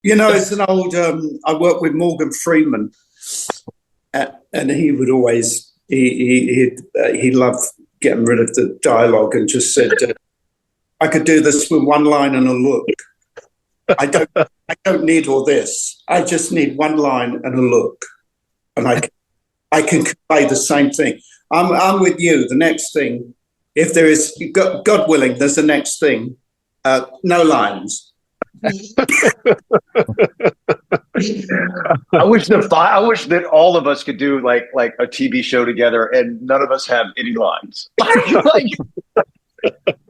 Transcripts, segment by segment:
You know, it's an old. I worked with Morgan Freeman, and he would always he loved getting rid of the dialogue and just said, "I could do this with one line and a look. I don't need all this. I just need one line and a look, and I can convey the same thing. I'm with you. The next thing, if there is, God willing, there's the next thing. No lines." I wish that all of us could do like a TV show together, and none of us have any lines.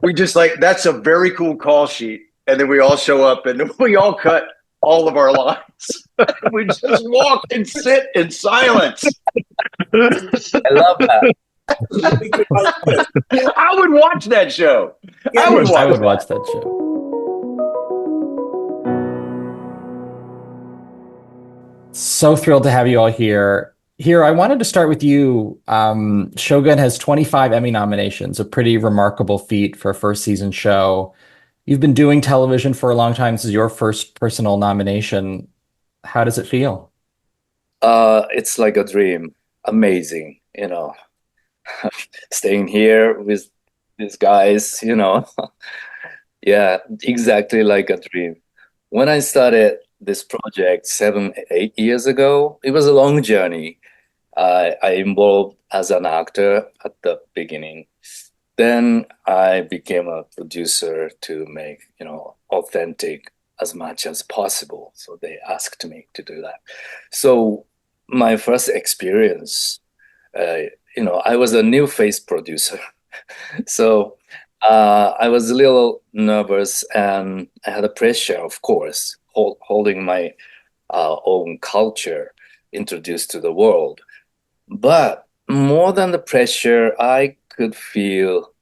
We just that's a very cool call sheet, and then we all show up and we all cut all of our lines. We just walk and sit in silence. I love that. I would watch that show. Yeah, I would watch that show. So thrilled to have you all here. Here, I wanted to start with you. Shōgun has 25 Emmy nominations, a pretty remarkable feat for a first season show. You've been doing television for a long time. This is your first personal nomination. How does it feel? It's like a dream. Amazing, staying here with these guys, Yeah, exactly like a dream. When I started this project 7-8 years ago, it was a long journey. I involved as an actor at the beginning. Then I became a producer to make, authentic as much as possible. So they asked me to do that. So my first experience, I was a new face producer. So I was a little nervous, and I had a pressure, of course, holding my own culture introduced to the world. But more than the pressure, I could feel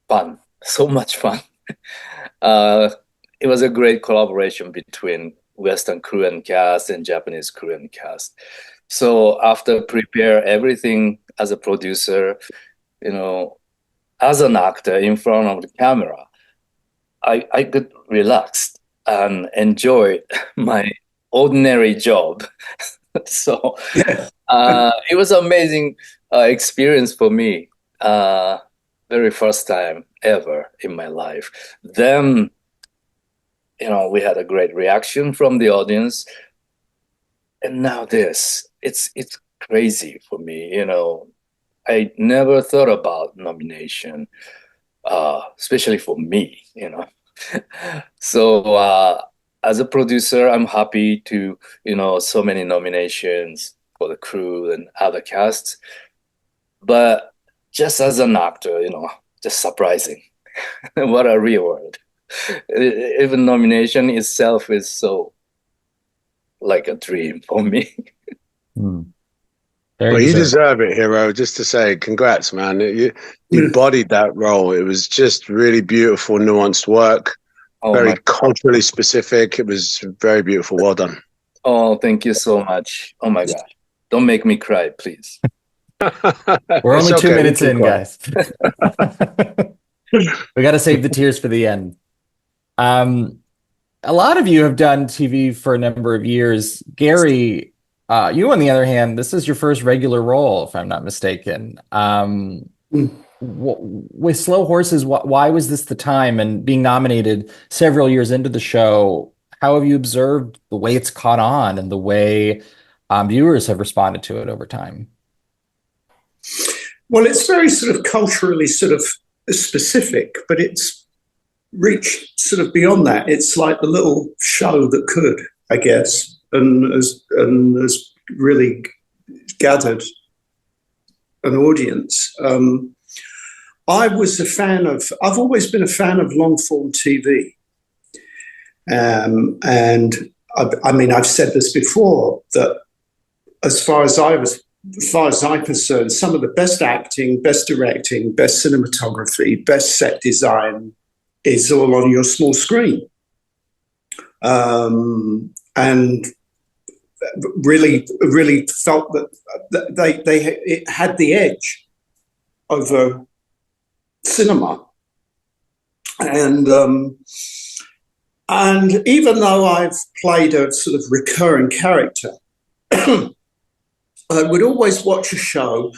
fun, so much fun. It was a great collaboration between Western Korean cast and Japanese Korean cast. So after prepare everything as a producer, as an actor in front of the camera, I could relax and enjoy my ordinary job. So it was an amazing experience for me. Very first time ever in my life. Then, we had a great reaction from the audience. And now this, it's crazy for me. I never thought about nomination, especially for me, So as a producer, I'm happy to, so many nominations for the crew and other casts. But just as an actor, just surprising. What a reward. Even nomination itself is so like a dream for me. Well, you deserve it, Hiro. Just to say, congrats, man. You embodied that role. It was just really beautiful, nuanced work. Very culturally specific. It was very beautiful. Well done. Oh, thank you so much. Oh my God. Don't make me cry, please. We're only 2 minutes in, guys. We got to save the tears for the end. A lot of you have done TV for a number of years. Gary, you, on the other hand, this is your first regular role, if I'm not mistaken. With Slow Horses, why was this the time? And being nominated several years into the show, how have you observed the way it's caught on and the way viewers have responded to it over time? Well, it's very sort of culturally sort of specific, but it's reached sort of beyond that. It's like the little show that could, I guess, and has really gathered an audience. I've always been a fan of long form TV. And I've said this before, that as far as I'm concerned, some of the best acting, best directing, best cinematography, best set design is all on your small screen. And really felt that it had the edge over cinema. And And even though I've played a sort of recurring character, I would always watch a show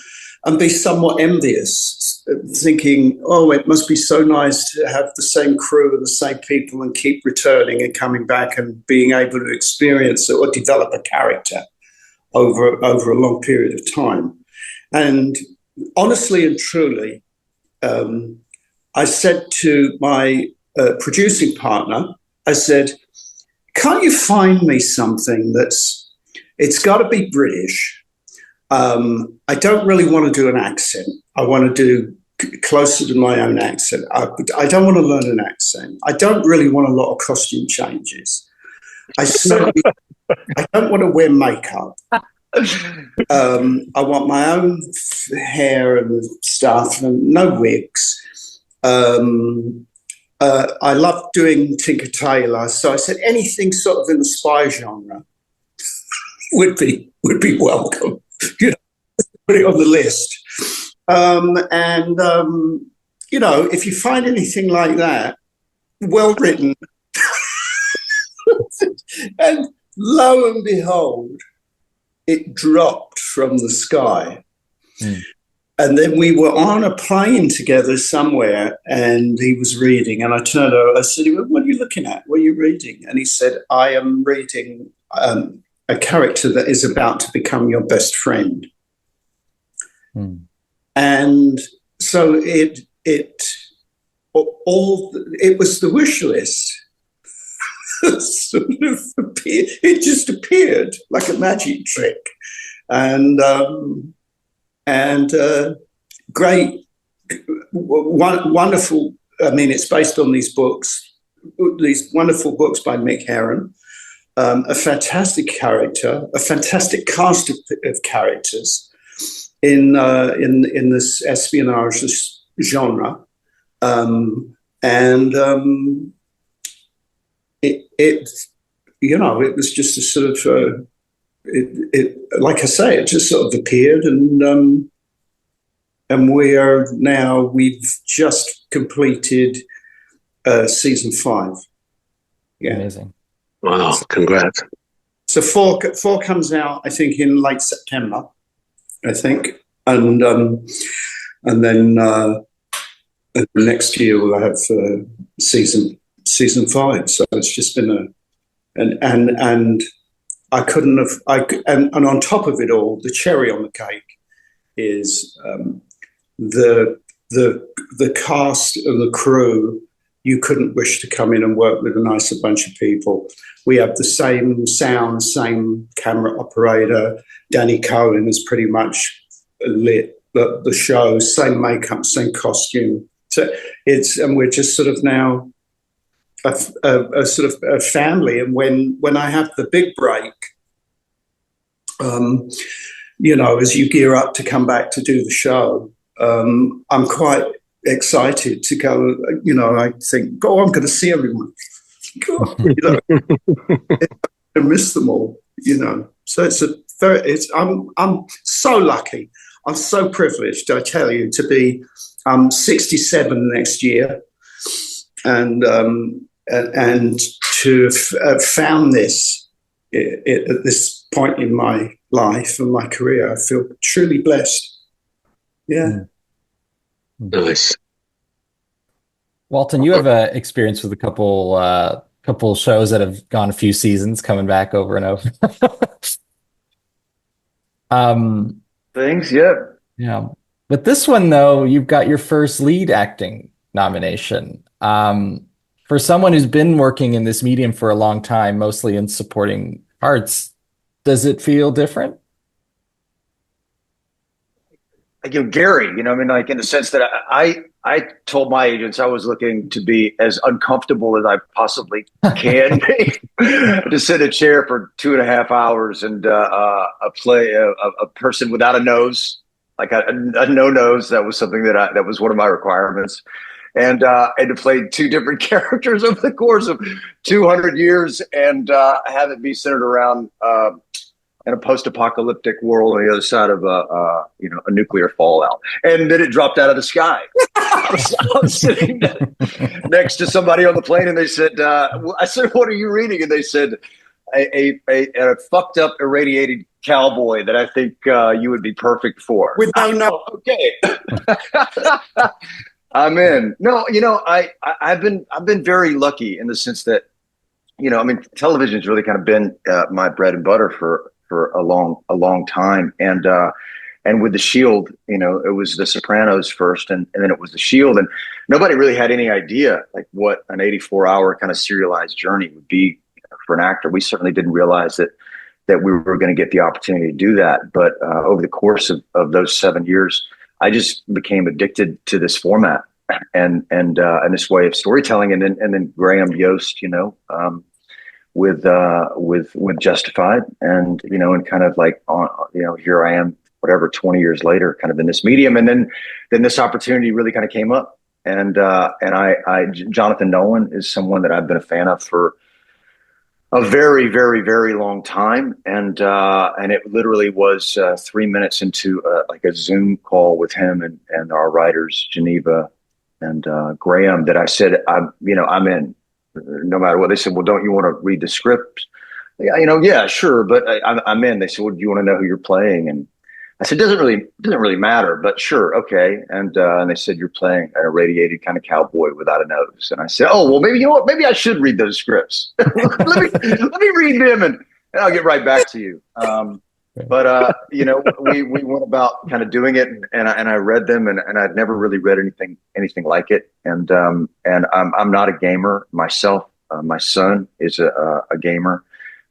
and be somewhat envious, thinking, oh, it must be so nice to have the same crew and the same people and keep returning and coming back and being able to experience or develop a character over a long period of time. And honestly and truly, I said to my producing partner, I said, can't you find me something it's got to be British. I don't really want to do an accent. I want to do closer to my own accent. I don't want to learn an accent. I don't really want a lot of costume changes. I don't want to wear makeup. I want my own hair and stuff and no wigs. I love doing Tinker Tailor. So I said anything sort of in the spy genre would be welcome. You know, put it on the list. You know, if you find anything like that, well written, and lo and behold, it dropped from the sky. Mm. And then we were on a plane together somewhere, and he was reading, and I turned over, I said, what are you looking at? What are you reading? And he said, I am reading a character that is about to become your best friend. Hmm. And so it was the wish list. Sort of appeared, it just appeared like a magic trick, and great, wonderful. I mean, it's based on these wonderful books by Mick Herron. A fantastic character, a fantastic cast of characters in this espionage genre, it you know, it was just a sort of it like I say, it just sort of appeared, and we've just completed season 5. Yeah, amazing. Wow, congrats. So 4 comes out, I think, in late September, I think. And then next year we'll have season 5. So it's just been and I couldn't have, and on top of it all, the cherry on the cake is the cast and the crew. You couldn't wish to come in and work with a nicer bunch of people. We have the same sound, same camera operator. Danny Cohen has pretty much lit the show, same makeup, same costume. So and we're just sort of now a sort of a family. And when I have the big break, you know, as you gear up to come back to do the show, I'm quite excited to go. You know, I think, I'm going to see everyone. You know, I miss them all. You know, so I'm so lucky. I'm so privileged, I tell you, to be 67 next year, and to have found this at this point in my life and my career. I feel truly blessed. Yeah. Nice. Walton, you have experience with a couple shows that have gone a few seasons, coming back over and over. Things, yeah. Yeah. But this one, though, you've got your first lead acting nomination. For someone who's been working in this medium for a long time, mostly in supporting parts, does it feel different? Like, Gary, you know, I mean, like, in the sense that I told my agents I was looking to be as uncomfortable as I possibly can be, to sit in a chair for 2.5 hours and play a person without a nose, like a no nose. That was something that was one of my requirements, and to play 2 different characters over the course of 200 years, and have it be centered around in a post-apocalyptic world on the other side of a nuclear fallout. And then it dropped out of the sky. I was sitting next to somebody on the plane, and they said, I said, what are you reading? And they said, a fucked up, irradiated cowboy that I think you would be perfect for. With no. Okay. I'm in. No, I've been very lucky in the sense that, television's really kind of been my bread and butter for a long time. And with The Shield, it was The Sopranos first, and then it was The Shield, and nobody really had any idea like what an 84-hour kind of serialized journey would be for an actor. We certainly didn't realize that we were going to get the opportunity to do that. But over the course of those 7 years, I just became addicted to this format and this way of storytelling. And then Graham Yost, with Justified, and and kind of like here I am, whatever, 20 years later, kind of in this medium. And then this opportunity really kind of came up. And I Jonathan Nolan is someone that I've been a fan of for a very, very, very long time. And it literally was 3 minutes into like a Zoom call with him and our writers, Geneva and Graham, that I said, I'm in, no matter what. They said, well, don't you want to read the script? Yeah, sure. But I'm in. They said, well, do you want to know who you're playing? And I said, doesn't really matter, but sure. Okay. And they said, you're playing an irradiated kind of cowboy without a nose. And I said, oh, well, maybe I should read those scripts. let me read them and I'll get right back to you. But we went about kind of doing it, and I read them, and I'd never really read anything like it. And I'm not a gamer myself. My son is a gamer,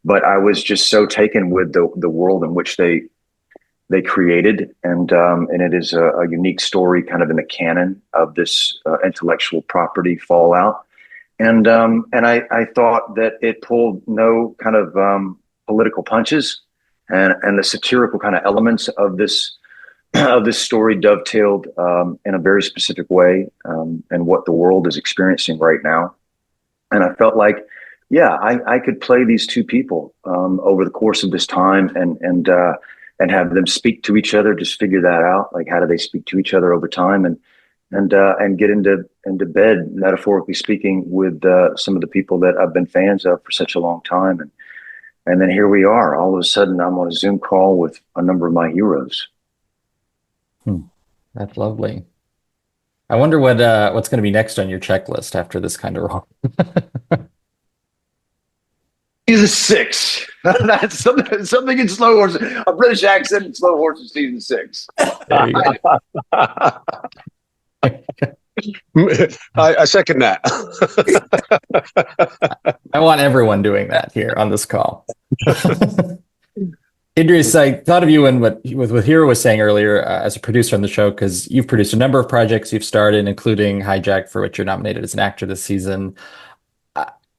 but I was just so taken with the world in which they created, and it is a unique story, kind of in the canon of this intellectual property Fallout. And I thought that it pulled no kind of political punches. And the satirical kind of elements of this story dovetailed in a very specific way, and what the world is experiencing right now. And I felt like, yeah, I could play these two people over the course of this time, and have them speak to each other. Just figure that out. Like, how do they speak to each other over time, and get into bed, metaphorically speaking, with some of the people that I've been fans of for such a long time. And then here we are. All of a sudden, I'm on a Zoom call with a number of my heroes. That's lovely. I wonder what's going to be next on your checklist after this kind of role. Season 6. That's something in Slow Horses. A British accent in Slow Horses, season 6. There you go. I second that. I want everyone doing that here on this call. Idris, I thought of you and what Hiro was saying earlier as a producer on the show, because you've produced a number of projects you've started, including Hijack, for which you're nominated as an actor this season.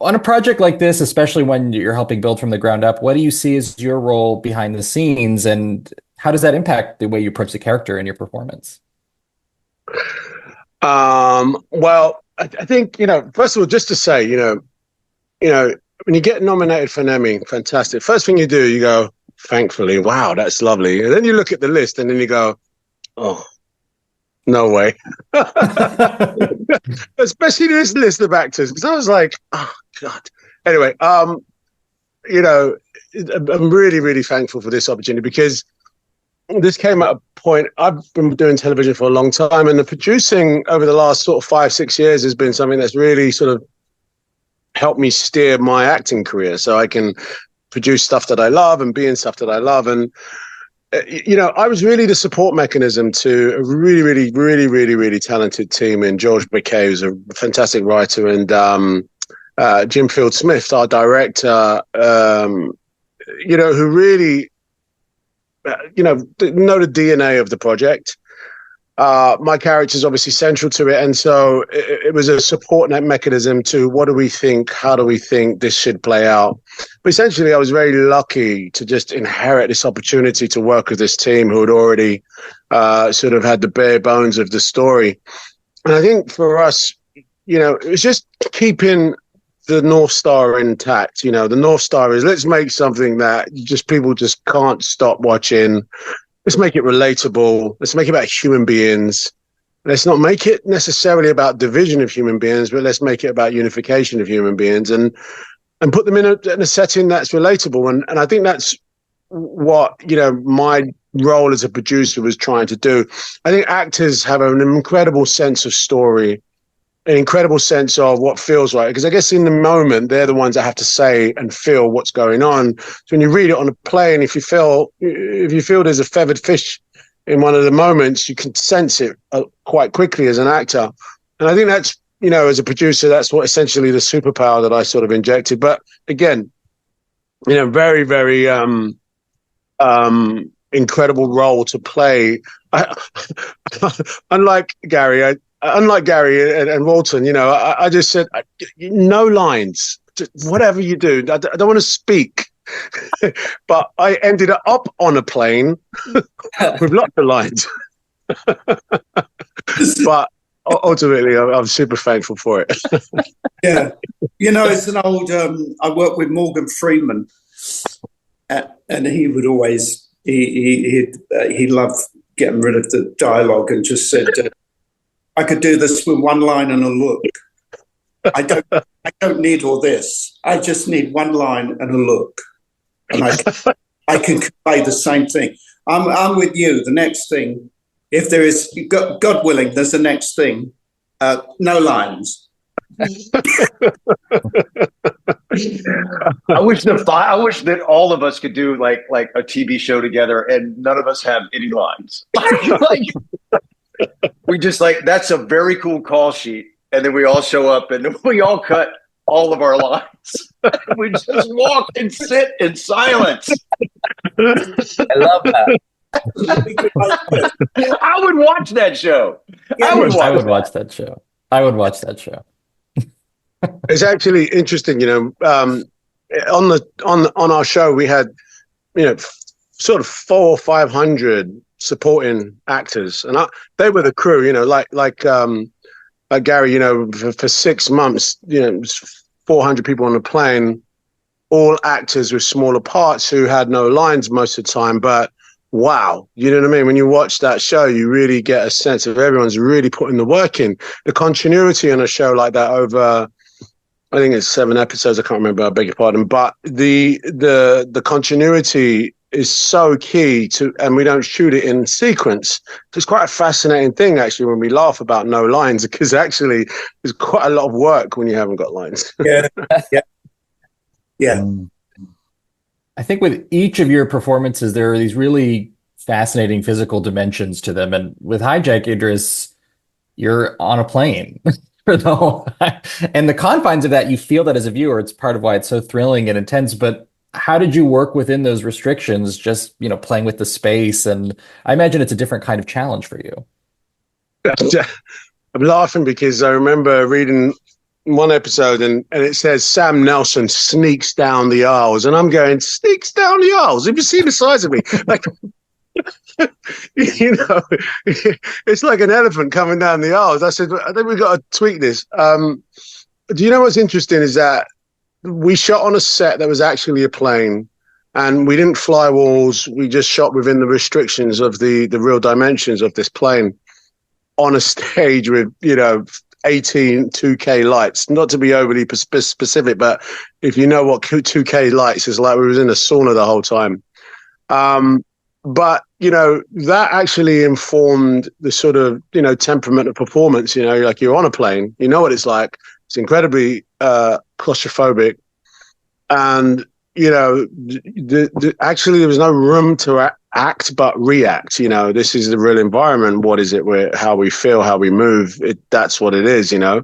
On a project like this, especially when you're helping build from the ground up, what do you see as your role behind the scenes, and how does that impact the way you approach the character in your performance? Well, I think, first of all, just to say, when you get nominated for an Emmy, fantastic. First thing you do, you go, thankfully, wow, that's lovely. And then you look at the list and then you go, oh, no way. Especially this list of actors, because I was like, oh, God. Anyway, I'm really, really thankful for this opportunity, because this came at a point. I've been doing television for a long time, and the producing over the last sort of 5-6 years has been something that's really sort of helped me steer my acting career, so I can produce stuff that I love and be in stuff that I love. And I was really the support mechanism to a really, really, really, really, really talented team in George McKay, who's a fantastic writer, and Jim Field Smith, our director, who really know the DNA of the project. My character is obviously central to it, and so it was a support net mechanism to what do we think, how do we think this should play out. But essentially, I was very lucky to just inherit this opportunity to work with this team who had already sort of had the bare bones of the story. And I think for us, it was just keeping the North Star intact. You know, the North Star is let's make something that people just can't stop watching. Let's make it relatable. Let's make it about human beings. Let's not make it necessarily about division of human beings, but let's make it about unification of human beings and put them in a setting that's relatable. And I think that's what, you know, my role as a producer was trying to do. I think actors have an incredible sense of story, an incredible sense of what feels right. Because I guess in the moment, they're the ones that have to say and feel what's going on. So when you read it on a play, and if you feel there's a feathered fish in one of the moments, you can sense it quite quickly as an actor. And I think that's, you know, as a producer, that's what essentially the superpower that I sort of injected. But again, you know, very, very incredible role to play. Unlike Gary and Walton, you know, I just said, no lines, just whatever you do. I don't want to speak. But I ended up on a plane with lots of lines. But ultimately, I'm super thankful for it. Yeah. You know, it's an old, I worked with Morgan Freeman, and he would always, he loved getting rid of the dialogue and just said, I could do this with one line and a look. I don't need all this. I just need one line and a look. And I can convey the same thing. I'm with you. The next thing, if there is, God willing, there's the next thing. No lines. I wish that all of us could do like a TV show together, and none of us have any lines. We just that's a very cool call sheet, and then we all show up and we all cut all of our lines. We just walk and sit in silence. I love that. I would watch that show. I would watch that show. I would watch that show. It's actually interesting, you know. On our show, we had, you know, sort of 400 or 500 supporting actors, and they were the crew, you know, like Gary, you know, for 6 months, you know, 400 people on the plane, all actors with smaller parts who had no lines most of the time. But wow, you know what I mean? When you watch that show, you really get a sense of everyone's really putting the work in. The continuity on a show like that over, I think it's 7 episodes. I can't remember. I beg your pardon. But the continuity is so key to, and we don't shoot it in sequence. It's quite a fascinating thing, actually, when we laugh about no lines, because actually there's quite a lot of work when you haven't got lines. Yeah. I think with each of your performances, there are these really fascinating physical dimensions to them. And with Hijack, Idris, you're on a plane for the whole, and the confines of that, you feel that as a viewer. It's part of why it's so thrilling and intense. But how did you work within those restrictions, just, you know, playing with the space? And I imagine it's a different kind of challenge for you. I'm laughing because I remember reading one episode and it says Sam Nelson sneaks down the aisles, and I'm going, sneaks down the aisles? Have you seen the size of me? Like, you know, it's like an elephant coming down the aisles. I said, I think we've got to tweak this. Do you know what's interesting is that we shot on a set that was actually a plane, and we didn't fly walls. We just shot within the restrictions of the real dimensions of this plane on a stage with, you know, 18 2K lights. Not to be overly specific, but if you know what 2K lights is like, we was in a sauna the whole time. But, you know, that actually informed the sort of, you know, temperament of performance. You know, like, you're on a plane, you know what it's like. It's incredibly claustrophobic. And, you know, actually there was no room to act but react. You know, this is the real environment. What is it? How we feel, how we move. That's what it is, you know.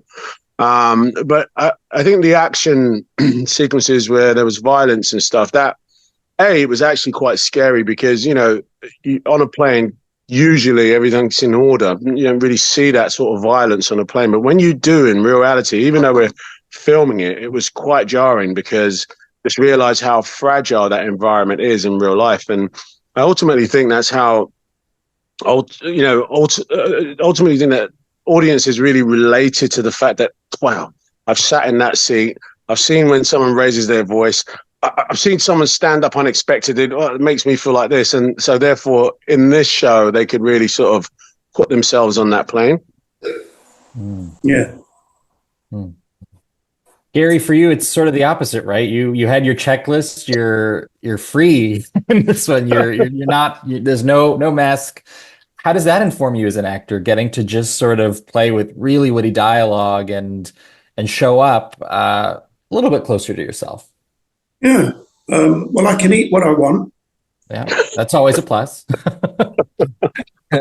But I think the action sequences where there was violence and stuff, that, it was actually quite scary because, you know, on a plane, usually everything's in order. You don't really see that sort of violence on a plane. But when you do in reality, even though we're filming it, it was quite jarring because just realize how fragile that environment is in real life. And I ultimately think that's how, ultimately think that audiences really related to the fact that, wow, I've sat in that seat. I've seen when someone raises their voice. I've seen someone stand up unexpected. It makes me feel like this. And so therefore, in this show, they could really sort of put themselves on that plane. Yeah. Gary, for you, it's sort of the opposite, right? You had your checklist. You're free in this one. You're not. There's no mask. How does that inform you as an actor, getting to just sort of play with really witty dialogue and show up a little bit closer to yourself? Yeah. Well, I can eat what I want. Yeah, that's always a plus. I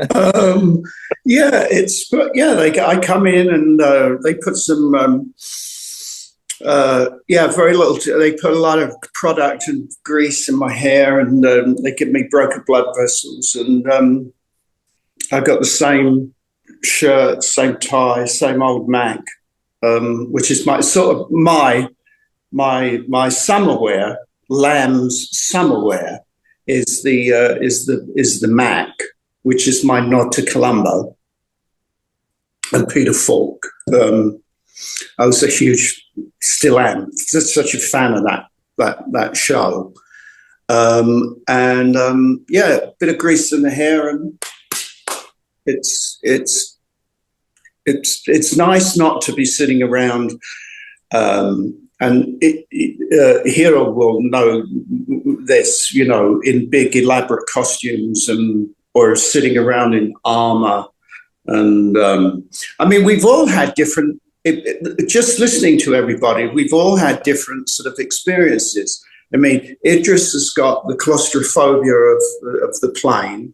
come in and they put some very little. They put a lot of product and grease in my hair, and they give me broken blood vessels, and I've got the same shirt, same tie, same old Mac, which is my sort of my summer wear. Lamb's summer wear is the Mac, which is my nod to Columbo and Peter Falk. I was a huge, still am, such a fan of that show. A bit of grease in the hair, and it's nice not to be sitting around. Hiro will know this, in big elaborate costumes or sitting around in armor. And we've all had different. Just listening to everybody, we've all had different sort of experiences. Idris has got the claustrophobia of the plane.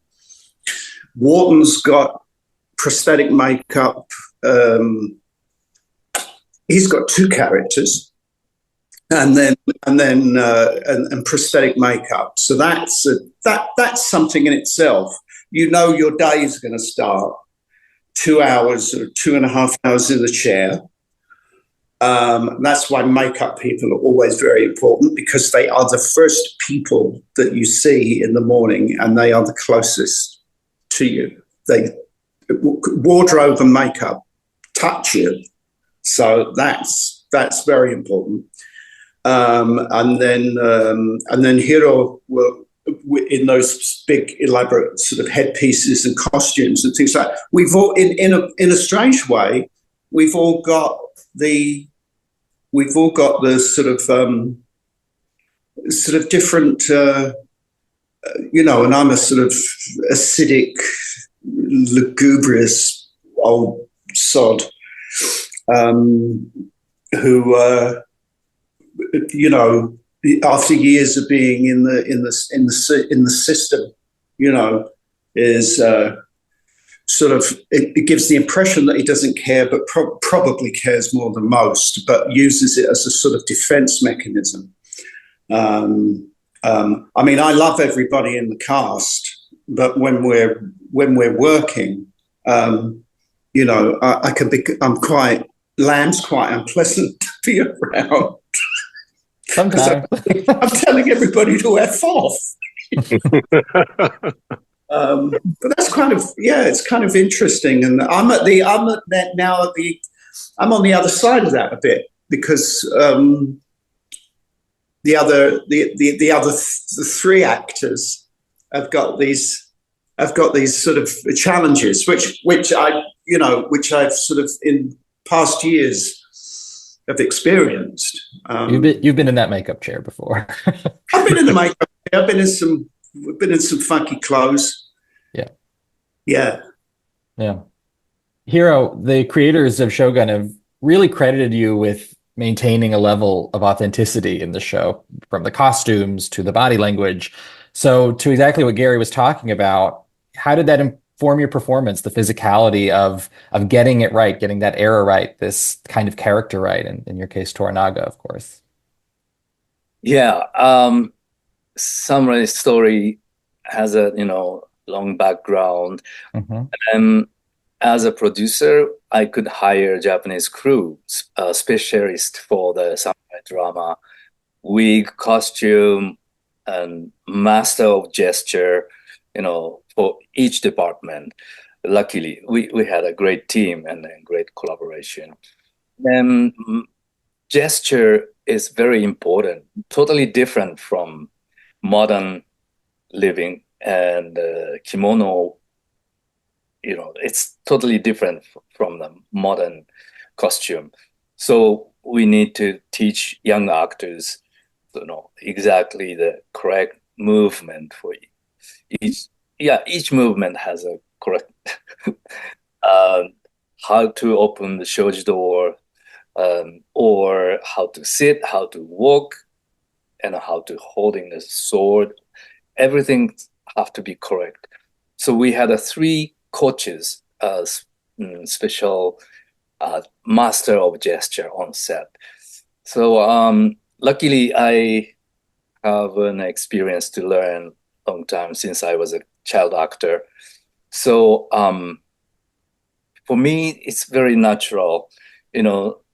Walton's got prosthetic makeup. He's got two characters, and prosthetic makeup. So that's something in itself. Your day is going to start 2 hours or 2.5 hours in the chair. That's why makeup people are always very important, because they are the first people that you see in the morning, and they are the closest to you. Wardrobe and makeup touch you, so that's very important. And then Hiro will, in those big elaborate sort of headpieces and costumes and things like that. We've all, in a strange way, we've all got the sort of different, and I'm a sort of acidic, lugubrious old sod, who after years of being in the system, is sort of, it gives the impression that he doesn't care, but probably cares more than most, but uses it as a sort of defense mechanism. I love everybody in the cast, but when we're working, I'm Lamb's quite unpleasant to be around. Sometimes I'm telling everybody to F off. But that's kind of, it's kind of interesting. And I'm on the other side of that a bit, because the three actors have got these sort of challenges, which I've sort of in past years have experienced. You've been in that makeup chair before. I've been in the makeup chair. I've been in some funky clothes. Yeah. Hiro, the creators of Shōgun have really credited you with maintaining a level of authenticity in the show, from the costumes to the body language. So to exactly what Gary was talking about, how did that inform your performance, the physicality of getting it right, getting that era right, this kind of character right, in your case, Toranaga, of course? Yeah. Samurai story has a, long background. And as a producer, I could hire Japanese crew, specialist for the samurai drama, wig, costume, and master of gesture, for each department. Luckily, we had a great team and great collaboration. Then gesture is very important, totally different from modern living and kimono. It's totally different from the modern costume. So we need to teach young actors, exactly the correct movement for each. Yeah, each movement has a correct how to open the shoji door, or how to sit, how to walk, and how to holding the sword. Everything have to be correct. So we had 3 coaches as special master of gesture on set. So luckily, I have an experience to learn long time since I was a child actor. So for me, it's very natural,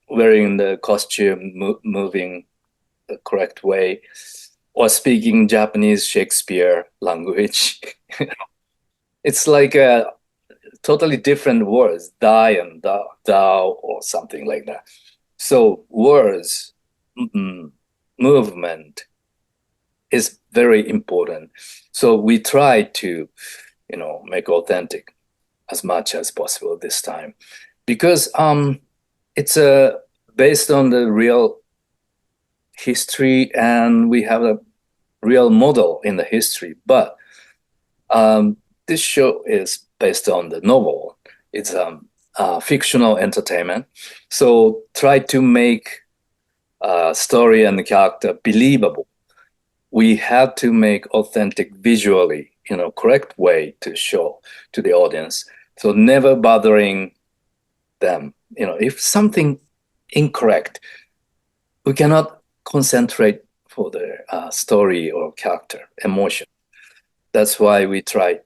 wearing the costume, moving the correct way, or speaking Japanese Shakespeare language. It's like a totally different words, die and thou, or something like that. So words, movement is very important. So we try to, make authentic as much as possible this time, because it's based on the real history, and we have a real model in the history. But this show is based on the novel. It's fictional entertainment. So try to make story and the character believable. We have to make authentic visually, correct way to show to the audience. So never bothering them. If something incorrect, we cannot concentrate for the story or character, emotion. That's why we try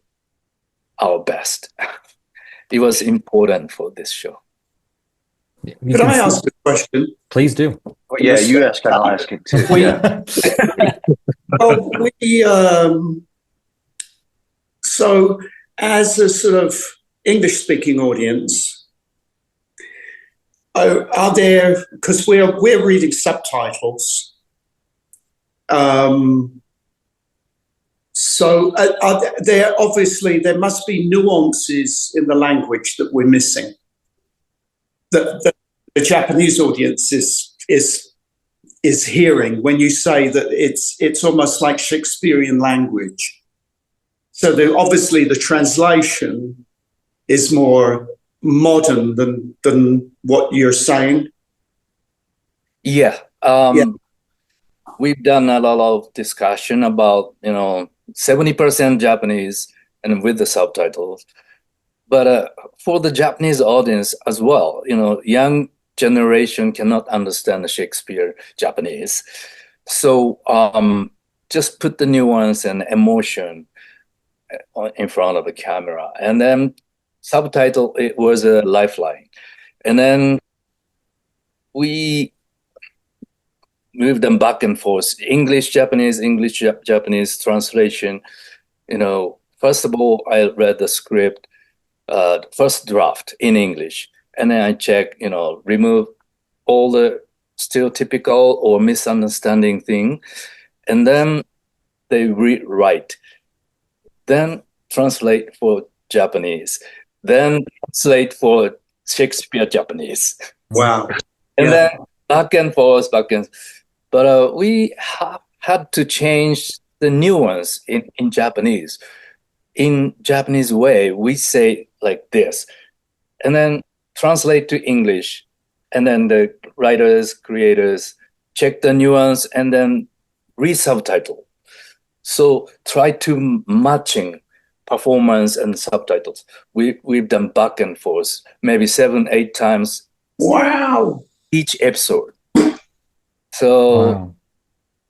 our best. It was important for this show. Could I ask a question? Please do. Well, yeah, you ask, I'll ask it too. So as a sort of English-speaking audience, are there, because we're reading subtitles, so there must be nuances in the language that we're missing, that the Japanese audience is hearing when you say that it's almost like Shakespearean language. So obviously the translation is more modern than what you're saying. Yeah. We've done a lot of discussion about 70% Japanese and with the subtitles, but for the Japanese audience as well, young generation cannot understand the Shakespeare Japanese. So just put the nuance and emotion in front of the camera, and then subtitle, it was a lifeline. And then we moved them back and forth, English Japanese translation. First of all, I read the script, first draft in English, and then I check, remove all the stereotypical or misunderstanding thing, and then they rewrite, then translate for Japanese, then translate for Shakespeare Japanese. Wow. And then back and forth. But we had to change the nuance in Japanese. In Japanese way, we say like this, and then translate to English, and then the writers, creators check the nuance and then re-subtitle. So try to matching performance and subtitles. We've done back and forth, maybe 7-8 times. Wow. Each episode. So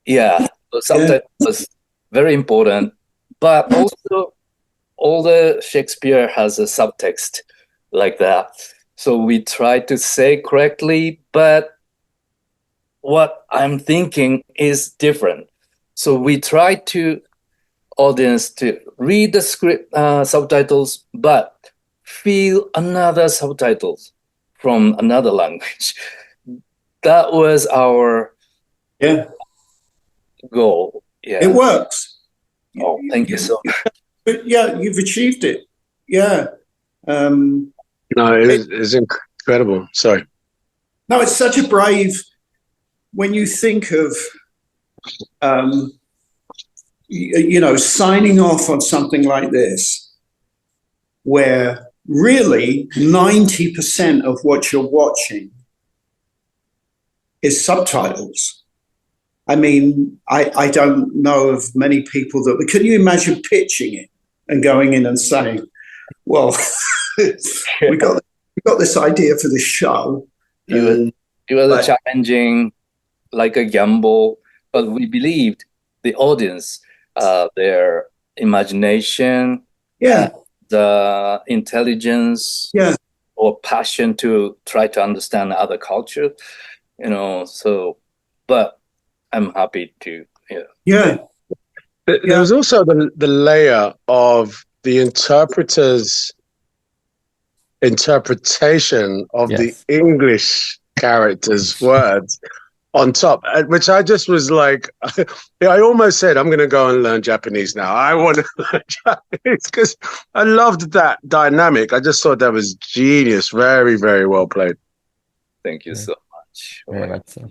yeah, the subtitle was very important, but also all the Shakespeare has a subtext like that. So we try to say correctly, but what I'm thinking is different. So we try to audience to read the script subtitles, but feel another subtitles from another language. That was our Yeah. goal. Yeah. It works. Oh, thank you so much. But yeah, you've achieved it. Yeah. No, it's incredible. Sorry. No, it's such a brave, when you think of, signing off on something like this, where really 90% of what you're watching is subtitles. I mean, I don't know of many people that, can you imagine pitching it and going in and saying, well, we got this idea for this show. It was challenging, like a gamble, but we believed the audience, their imagination, the intelligence, or passion to try to understand other culture, so, but I'm happy to, There was also the layer of the interpreter's interpretation of the English characters' words on top, which I just was like, I almost said, I'm going to go and learn Japanese now. I want to learn Japanese because I loved that dynamic. I just thought that was genius. Very, very well played. Thank you so much. Very much so.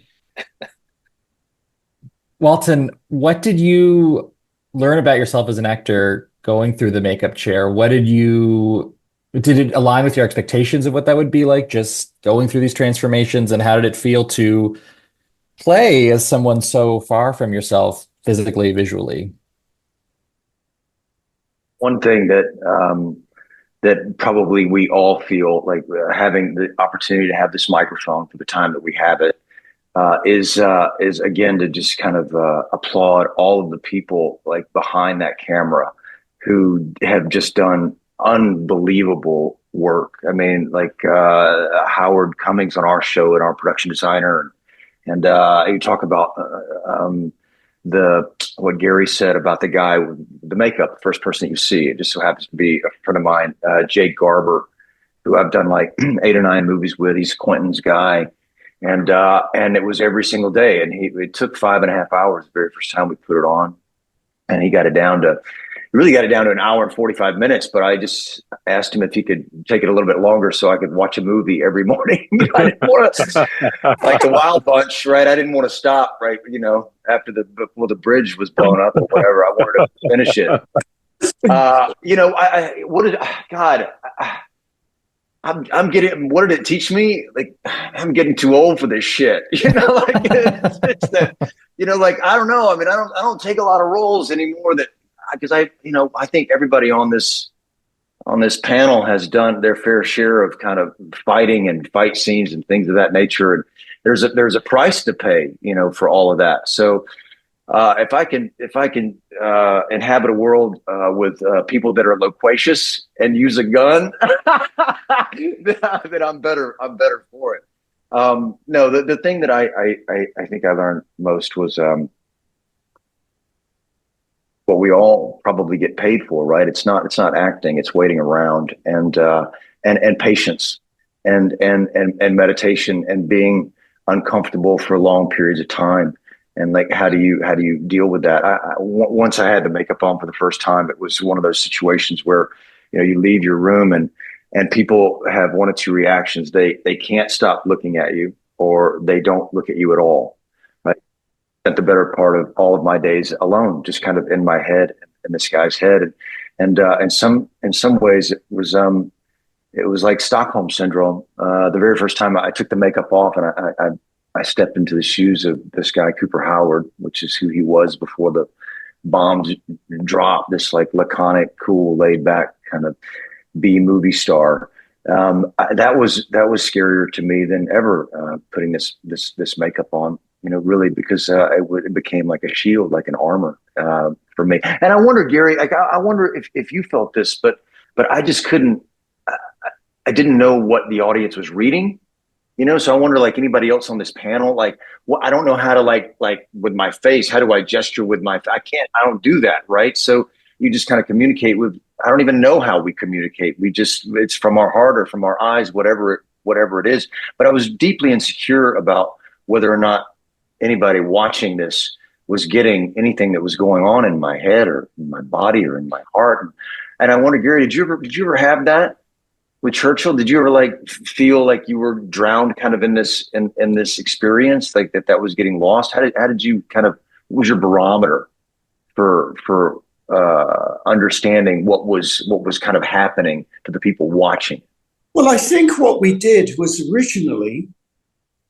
Walton, what did you learn about yourself as an actor going through the makeup chair? Did it align with your expectations of what that would be like, just going through these transformations? And how did it feel to play as someone so far from yourself physically, visually? One thing that probably we all feel like having the opportunity to have this microphone for the time that we have it is again to just kind of applaud all of the people like behind that camera who have just done unbelievable work. I mean, like Howard Cummings on our show and our production designer, and you talk about what Gary said about the guy with the makeup, the first person that you see. It just so happens to be a friend of mine, Jake Garber, who I've done like 8 or 9 movies with. He's Quentin's guy. And it was every single day. And it took 5.5 hours the very first time we put it on. And he really got it down to an hour and 45 minutes. But I just asked him if he could take it a little bit longer so I could watch a movie every morning. I didn't want to, like the Wild Bunch, right? I didn't want to stop, right? After before the bridge was blown up or whatever. I wanted to finish it. I'm getting, what did it teach me? Like, I'm getting too old for this shit. It's that, like, I don't know. I mean, I don't take a lot of roles anymore because I think everybody on this panel has done their fair share of kind of fighting and fight scenes and things of that nature. And there's a price to pay, for all of that. So, if I can inhabit a world with people that are loquacious and use a gun, then I'm better for it. No, the thing that I think I learned most was what we all probably get paid for, right? It's not acting; it's waiting around and patience and meditation and being uncomfortable for long periods of time. And like, how do you deal with that? Once I had the makeup on for the first time, it was one of those situations where, you leave your room and people have one or two reactions. They can't stop looking at you, or they don't look at you at all. Right? I spent the better part of all of my days alone, just kind of in my head, in this guy's head, and in some ways it was like Stockholm syndrome. The very first time I took the makeup off and I stepped into the shoes of this guy, Cooper Howard, which is who he was before the bombs dropped, this like laconic, cool, laid back kind of B movie star. That was scarier to me than ever putting this makeup on, really, because it became like a shield, like an armor for me. And I wonder, Gary, like, I wonder if you felt this, but I just couldn't, I didn't know what the audience was reading. So I wonder, like anybody else on this panel, like, I don't know how to like with my face, how do I gesture with I don't do that. Right. So you just kind of communicate with, I don't even know how we communicate. It's from our heart or from our eyes, whatever it is. But I was deeply insecure about whether or not anybody watching this was getting anything that was going on in my head or in my body or in my heart. And I wonder, Gary, did you ever have that with Churchill? Did you ever like feel like you were drowned kind of in this experience, like that was getting lost? How did you kind of, what was your barometer for understanding what was kind of happening to the people watching? Well, I think what we did was originally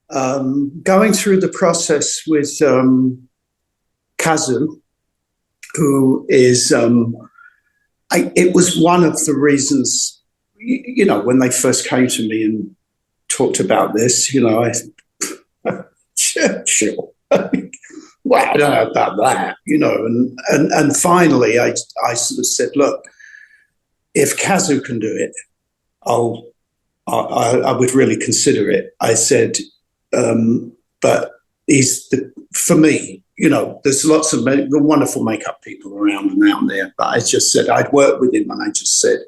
going through the process with Kazu, who is, it was one of the reasons, you know, when they first came to me and talked about this, you know, Churchill. Well, I don't know about that, you know, and finally I sort of said, look, if Kazu can do it, I would really consider it. I said, but for me, you know, there's lots of wonderful makeup people around and out there, but I just said I'd work with him, and I just said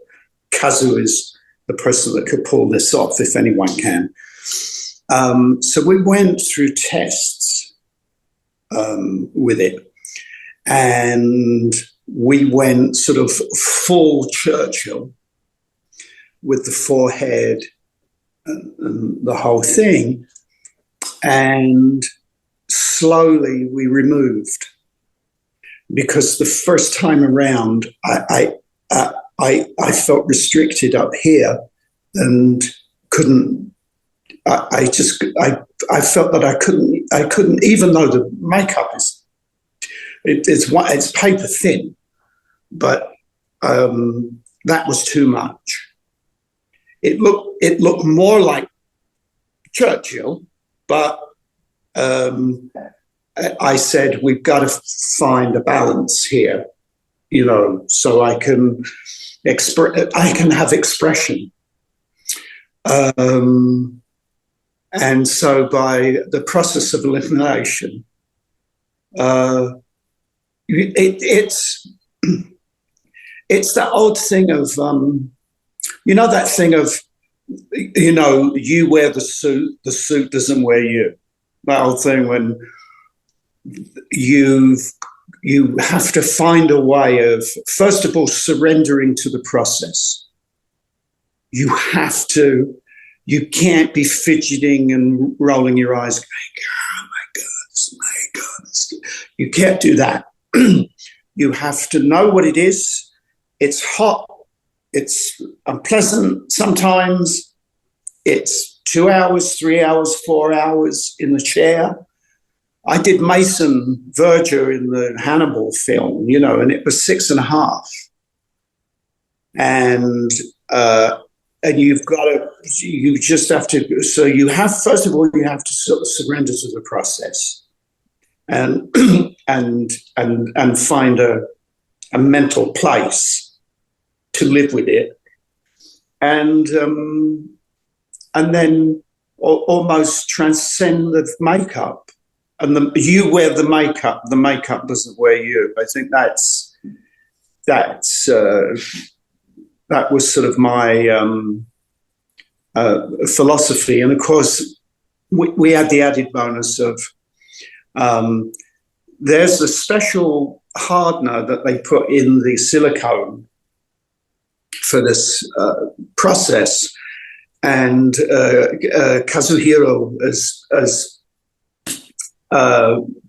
Kazu is the person that could pull this off if anyone can. So we went through tests with it, and we went sort of full Churchill with the forehead and the whole thing, and slowly we removed, because the first time around I felt restricted up here and couldn't. I felt that I couldn't, even though the makeup it's paper thin, but that was too much. It looked more like Churchill, but I said we've got to find a balance here, you know, so I can have expression. And so by the process of elimination, it's that old thing of, you know, that thing of, you know, you wear the suit doesn't wear you. That old thing when you have to find a way of, first of all, surrendering to the process. You can't be fidgeting and rolling your eyes going, oh my God. You can't do that. You have to know what it is. It's hot. It's unpleasant sometimes. It's 2 hours, 3 hours, 4 hours in the chair. I did Mason Verger in the Hannibal film, you know, and it was 6.5. And you just have to, so you have, first of all, you have to sort of surrender to the process and find a mental place to live with it. And then almost transcend the makeup. And you wear the makeup doesn't wear you. I think that was sort of my philosophy. And of course, we had the added bonus of there's a special hardener that they put in the silicone for this process. And Kazuhiro has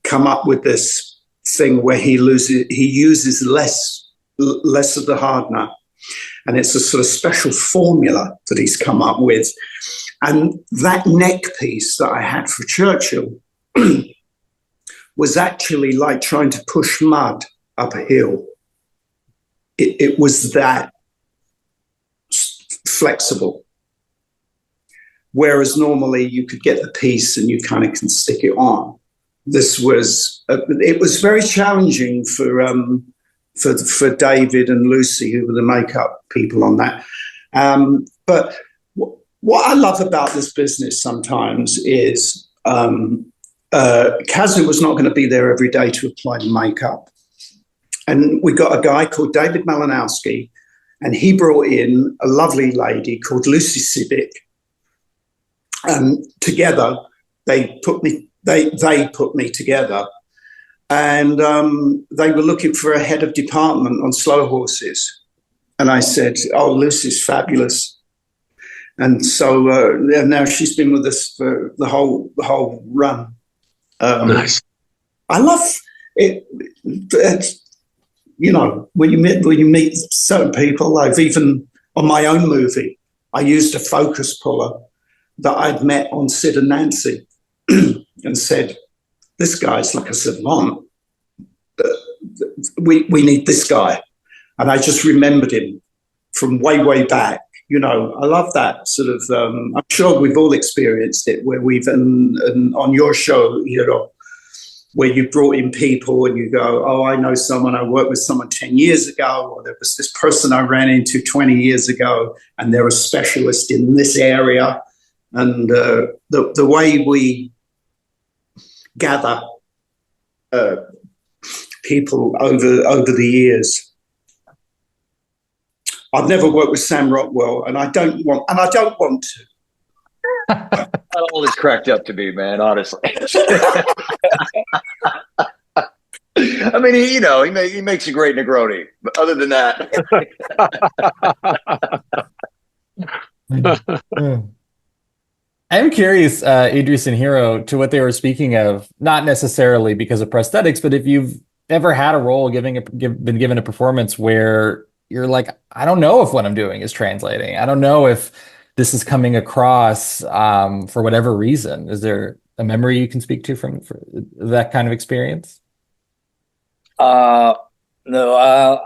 come up with this thing where he uses less of the hardener. And it's a sort of special formula that he's come up with. And that neck piece that I had for Churchill was actually like trying to push mud up a hill. It was that flexible. Whereas normally you could get the piece and you kind of can stick it on. It was very challenging for David and Lucy, who were the makeup people on that. But what I love about this business sometimes is Kazu was not going to be there every day to apply the makeup. And we got a guy called David Malinowski, and he brought in a lovely lady called Lucy Sibic. And together they they put me together, and they were looking for a head of department on Slow Horses, and I said, "Oh, this is fabulous." And so now she's been with us for the whole run. Nice. I love it. You know, when you meet certain people, I've even on my own movie, I used a focus puller that I'd met on Sid and Nancy, and said, "This guy's like a savant. We need this guy." And I just remembered him from way back. You know, I love that sort of. I'm sure we've all experienced it where we've and on your show, you know, where you brought in people and you go, "Oh, I know someone. I worked with someone 10 years ago, or there was this person I ran into 20 years ago, and they're a specialist in this area." And the way we gather people over the years. I've never worked with Sam Rockwell, and I don't want to. Not all is cracked up to be, man. Honestly, I mean, he makes a great Negroni, but other than that, I'm curious, Idris and Hiro, to what they were speaking of. Not necessarily because of prosthetics, but if you've ever had a role, been given a performance where you're like, I don't know if what I'm doing is translating. I don't know if this is coming across for whatever reason. Is there a memory you can speak to for that kind of experience? No, I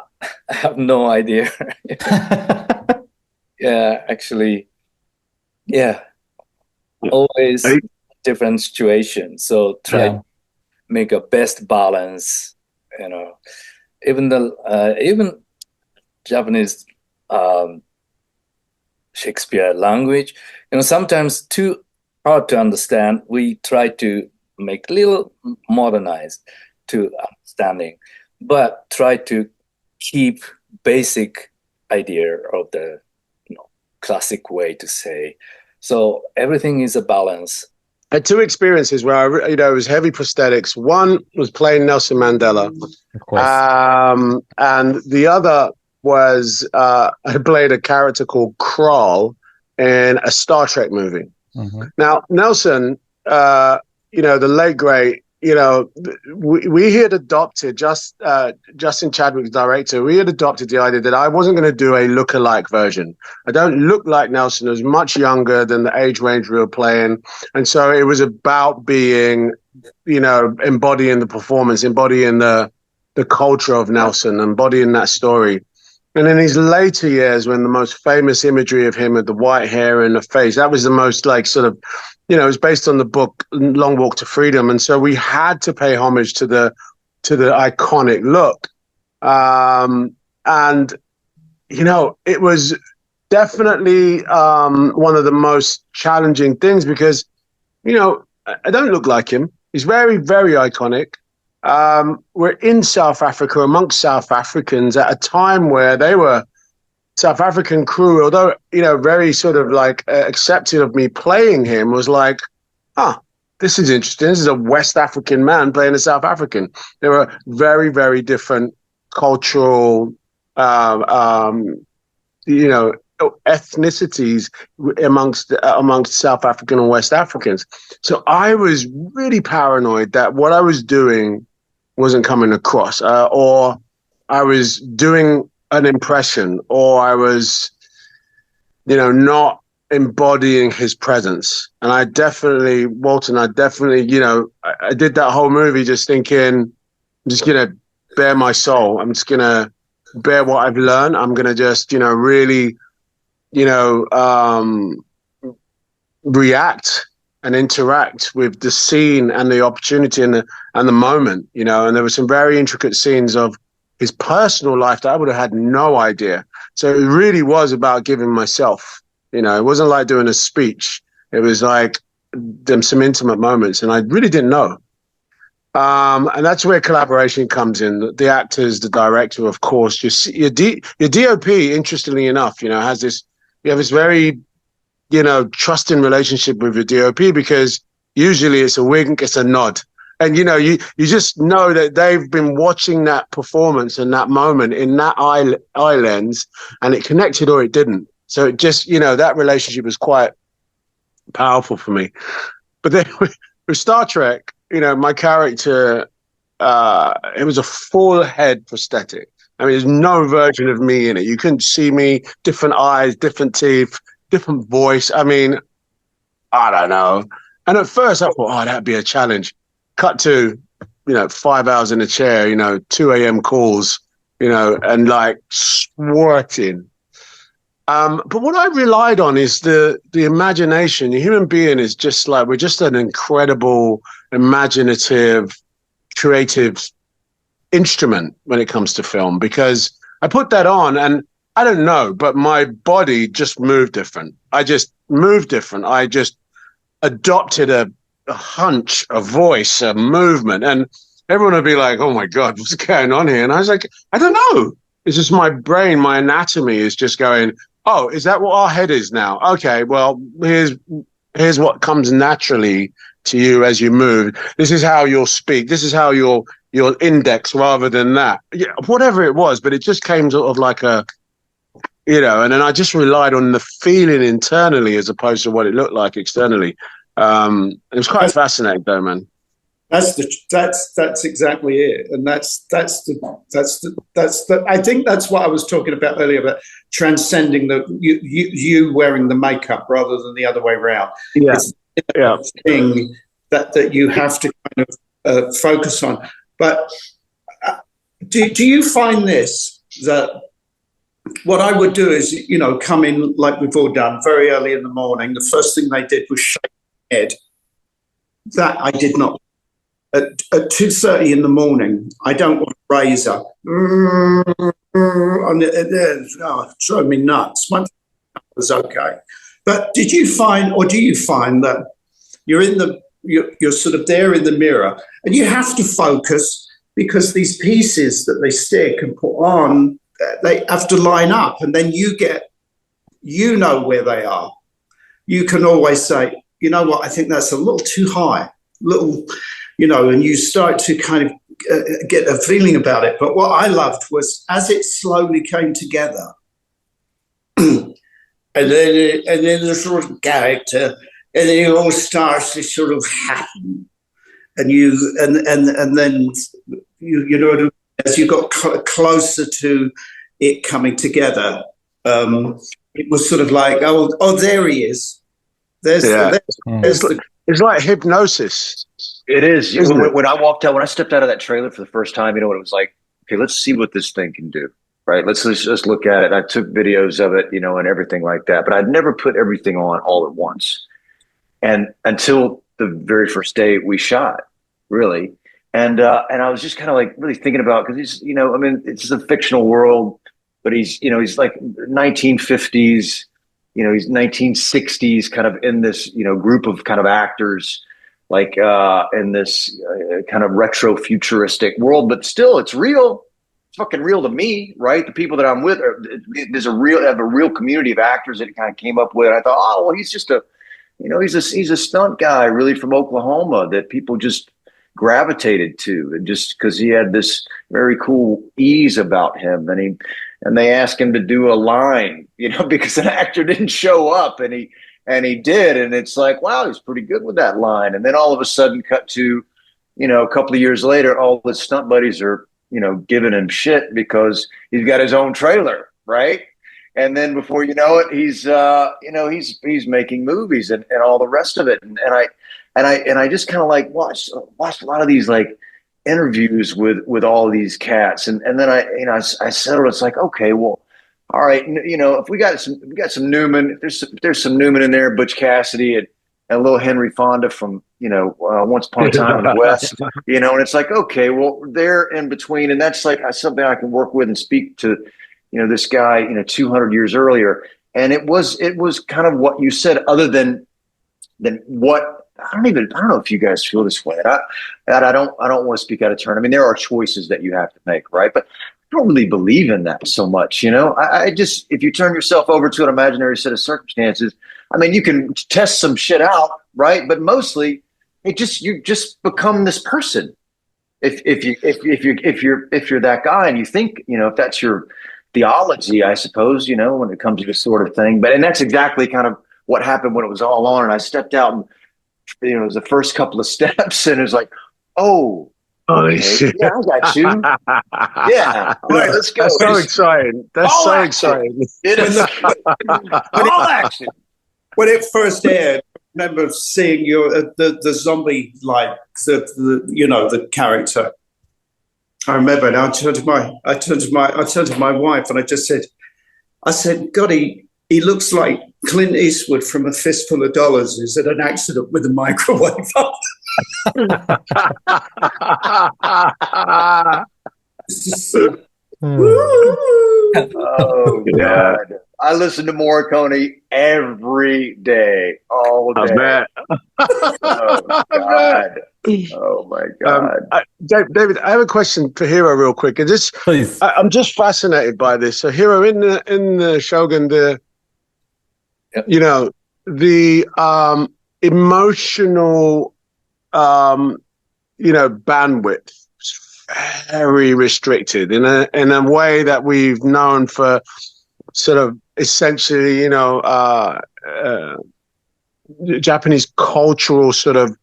have no idea. Yeah, actually, yeah, always different situations. So try to make a best balance. You know, even Japanese Shakespeare language, you know, sometimes too hard to understand. We try to make a little modernized to understanding, but try to keep basic idea of the classic way to say. So everything is a balance. I had two experiences where it was heavy prosthetics. One was playing Nelson Mandela, Of course. and the other was I played a character called Krall in a Star Trek movie. Mm-hmm. Now, Nelson, the late great, we had adopted, Justin Chadwick's director, we had adopted the idea that I wasn't going to do a look-alike version. I don't look like Nelson. I was much younger than the age range we were playing. And so it was about being, embodying the performance, embodying the culture of Nelson, embodying that story. And in his later years, when the most famous imagery of him with the white hair and the face, that was the most it was based on the book Long Walk to Freedom. And so we had to pay homage to the iconic look. And it was definitely one of the most challenging things because, I don't look like him. He's very, very iconic. We're in South Africa amongst South Africans at a time where they were South African crew, although, very sort of accepted of me playing him, was like, this is interesting. This is a West African man playing a South African. There were very, very different cultural, ethnicities amongst South African and West Africans. So I was really paranoid that what I was doing wasn't coming across, or I was doing an impression, or I was, not embodying his presence. And I definitely, Walton, I did that whole movie just thinking, I'm just going to bare my soul. I'm just going to bear what I've learned. I'm going to just, really, react and interact with the scene and the opportunity and the moment, and there were some very intricate scenes of his personal life that I would have had no idea. So it really was about giving myself, it wasn't like doing a speech. It was like some intimate moments, and I really didn't know. And that's where collaboration comes in. The actors, the director, of course, your DOP, interestingly enough, you have this very, trusting relationship with your DOP because Usually it's a wink, it's a nod. And, you know, you just know that they've been watching that performance and that moment in that eye lens, and it connected or it didn't. So it just, you know, that relationship was quite powerful for me. But then with Star Trek, you know, my character, it was a full head prosthetic. I mean, there's no version of me in it. You couldn't see me, different eyes, different teeth, different voice. I mean, I don't know. And at first I thought, oh, that'd be a challenge. Cut to, you know, 5 hours in a chair, you know, 2 a.m. calls, you know, and like sweating. But what I relied on is the imagination. The human being is just like, we're just an incredible, imaginative, creative instrument when it comes to film, because I put that on and I don't know, but my body just moved different. I just moved different. I just adopted a hunch, a voice, a movement, and everyone would be like, oh my God, what's going on here? And I was like, I don't know. It's just my brain, my anatomy is just going, oh, is that what our head is now? Okay, well, here's what comes naturally to you as you move. This is how you'll speak. This is how you'll index rather than that. Yeah, whatever it was, but it just came sort of like a, you know, and then I just relied on the feeling internally as opposed to what it looked like externally. It was quite fascinating though, man. That's exactly it, and that's the. I think that's what I was talking about earlier, about transcending you wearing the makeup rather than the other way around. Yeah, it's a thing that you have to kind of focus on. But do you find this, that what I would do is, you know, come in like we've all done very early in the morning. The first thing they did was shake my head. That I did not. At 2:30 in the morning, I don't want a razor. It's drove me nuts. One was okay, but do you find that you're sort of there in the mirror and you have to focus, because these pieces that they stick and put on, they have to line up, and then you know where they are. You can always say, you know what, I think that's a little too high, you know, and you start to kind of get a feeling about it. But what I loved was as it slowly came together, and then the sort of character, and then it all starts to sort of happen, and then you know, as you got closer to it coming together, it was sort of like, oh, there he is. It's like hypnosis. It is. When I stepped out of that trailer for the first time, you know what it was like? Okay, let's see what this thing can do, right? Let's just look at it. I took videos of it, you know, and everything like that, but I'd never put everything on all at once. And until the very first day we shot, really. And I was just kind of like really thinking about, because he's, you know, I mean, it's a fictional world, but he's, you know, he's like 1950s, you know, he's 1960s kind of in this, you know, group of kind of actors, like in this kind of retro futuristic world, but still it's real. It's fucking real to me, right? The people that I'm with have a real community of actors that it kind of came up with. I thought, oh, well, he's just he's a stunt guy really from Oklahoma that people just gravitated to, and just because he had this very cool ease about him, and they asked him to do a line, you know, because an actor didn't show up, and he did, and it's like, wow, he's pretty good with that line. And then all of a sudden, cut to, you know, a couple of years later, all his stunt buddies are, you know, giving him shit because he's got his own trailer, right? And then before you know it, he's he's making movies and all the rest of it, and I just kind of like watched a lot of these like interviews with all of these cats, and then I settled. It's like, okay, well, all right, you know, if we got some Newman, if there's some Newman in there, Butch Cassidy and a little Henry Fonda from, you know, Once Upon a Time in the West, you know, and it's like, okay, well, they're in between, and that's like something I can work with and speak to, you know, this guy, you know, 200 years earlier, and it was kind of what you said, other than what. I don't know if you guys feel this way. I don't want to speak out of turn. I mean, there are choices that you have to make, right? But I don't really believe in that so much, you know. I just, if you turn yourself over to an imaginary set of circumstances, I mean, you can test some shit out, right? But mostly you just become this person. If you're that guy, and you think, if that's your theology, I suppose, when it comes to this sort of thing. And that's exactly kind of what happened when it was all on, and I stepped out, and it was the first couple of steps, and it was like, oh, okay, yeah, I got you. Yeah, all right, let's go. That's so exciting. That's so exciting. It is all action. When it first aired, I remember seeing the zombie, like the character. I remember, and I turned to my wife, and I just said, God, he looks like Clint Eastwood from A Fistful of Dollars, who's had an accident with a microwave Oh, God. I listen to Morricone every day, all day. I bet. Oh, God. Oh, my God. David, I have a question for Hiro real quick. And Please. I'm just fascinated by this. So Hiro, in the Shōgun, the emotional, bandwidth is very restricted in a way that we've known for sort of essentially, Japanese cultural sort of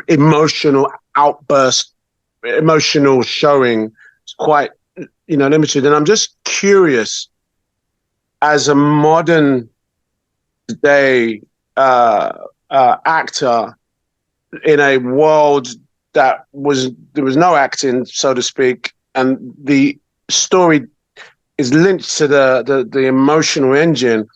emotional outburst, emotional showing is quite, limited. And I'm just curious, as a modern day actor in a world there was no acting, so to speak, and the story is linked to the emotional engine.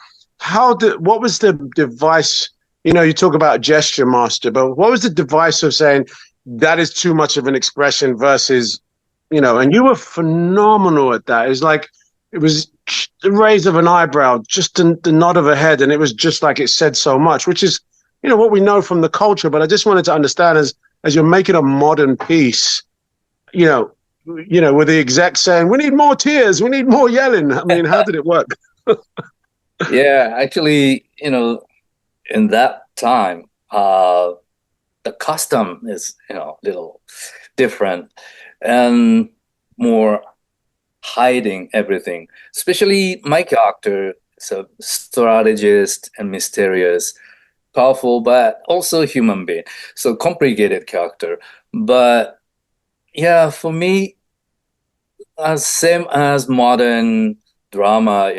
What was the device? You talk about gesture master, but what was the device of saying that is too much of an expression versus, and you were phenomenal at that. It was the raise of an eyebrow, just the nod of a head, and it was just like it said so much, which is, what we know from the culture. But I just wanted to understand, as you're making a modern piece, with the exec saying, we need more tears, we need more yelling. I mean, how did it work? Yeah, actually, in that time, the custom is, a little different and more hiding everything. Especially my character, so strategist and mysterious, powerful, but also human being. So complicated character. But yeah, for me, same as modern drama,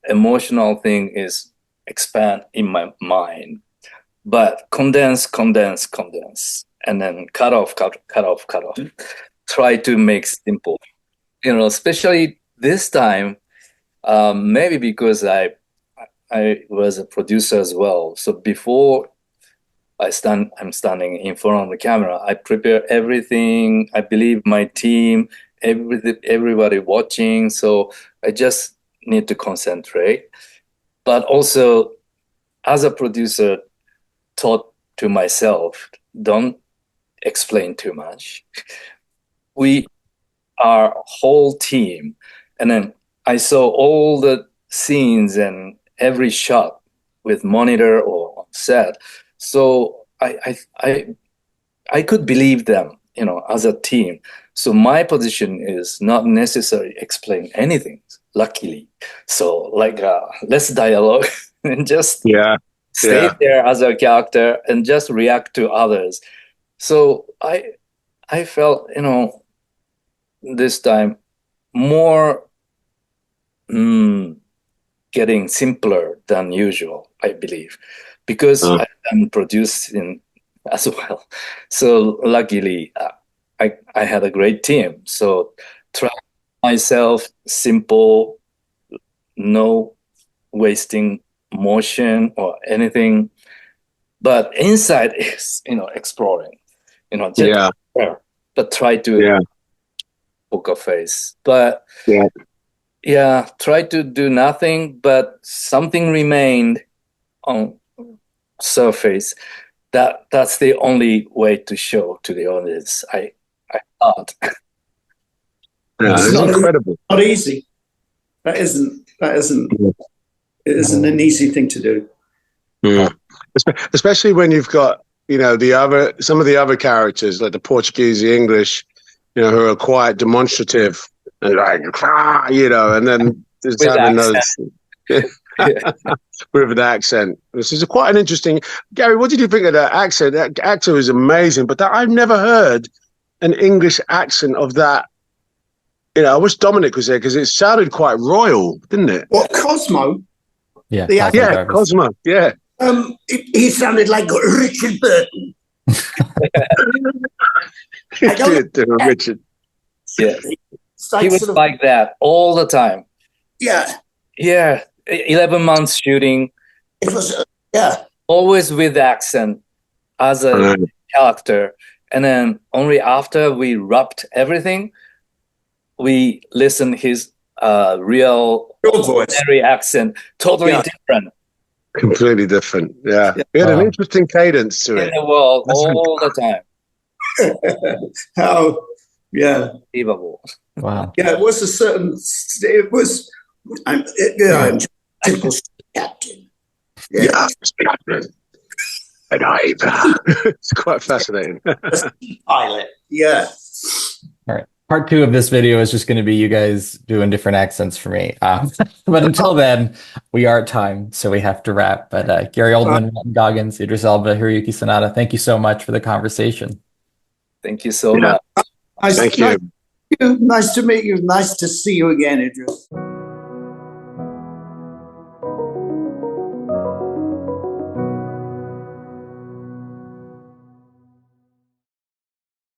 emotional thing is expand in my mind, but condense, and then cut off. Try to make simple, especially this time, maybe because I was a producer as well. So before I'm standing in front of the camera, I prepare everything. I believe my team, everybody watching. So I just need to concentrate. But also, as a producer, taught to myself, don't explain too much. We are a whole team. And then I saw all the scenes and every shot with monitor or on set. So I could believe them, as a team. So my position is not necessarily explain anything, luckily. So less dialogue and just stay there as a character and just react to others. So I felt, this time more getting simpler than usual, I believe, because I'm producing as well. So luckily, I had a great team. So try myself simple, no wasting motion or anything. But inside is, exploring, just but try to poker face. But try to do nothing, but something remained on surface. That's the only way to show to the audience. I thought. It's incredible. Not easy. That isn't. It isn't an easy thing to do. Especially when you've got you know, some of the other characters, like the Portuguese, the English, you know, who are quite demonstrative and like, you know, and then just With having those accent. with an accent. This is quite an interesting. Gary, what did you think of that accent? That actor is amazing, but I've never heard an English accent of that. You know, I wish Dominic was there because it sounded quite royal, didn't it? What, Cosmo? Yeah, The Cosmo Yeah, Jarvis. Cosmo. Yeah. He sounded like Richard Burton. He did, Richard. Yeah. It's like He was sort of, like that all the time. yeah, Yeah. 11 months shooting, it was, yeah. always with accent as a character. And then only after we wrapped everything, we listened his real Your voice. ordinary accent, totally Yeah. different Completely different. Yeah. He had an interesting cadence to in it. the world all the time. How, yeah. Unbelievable. Wow. Yeah, it was a certain, it was, I'm typical captain. Yeah. And it's quite fascinating. Pilot, yeah. All right. Part 2 of this video is just going to be you guys doing different accents for me. But until then, we are at time, so we have to wrap. But Gary Oldman, Walton Goggins, Idris Elba, Hiroyuki Sanada, thank you so much for the conversation. Thank you so much. Thank you. Nice to meet you. Nice to see you again, Idris.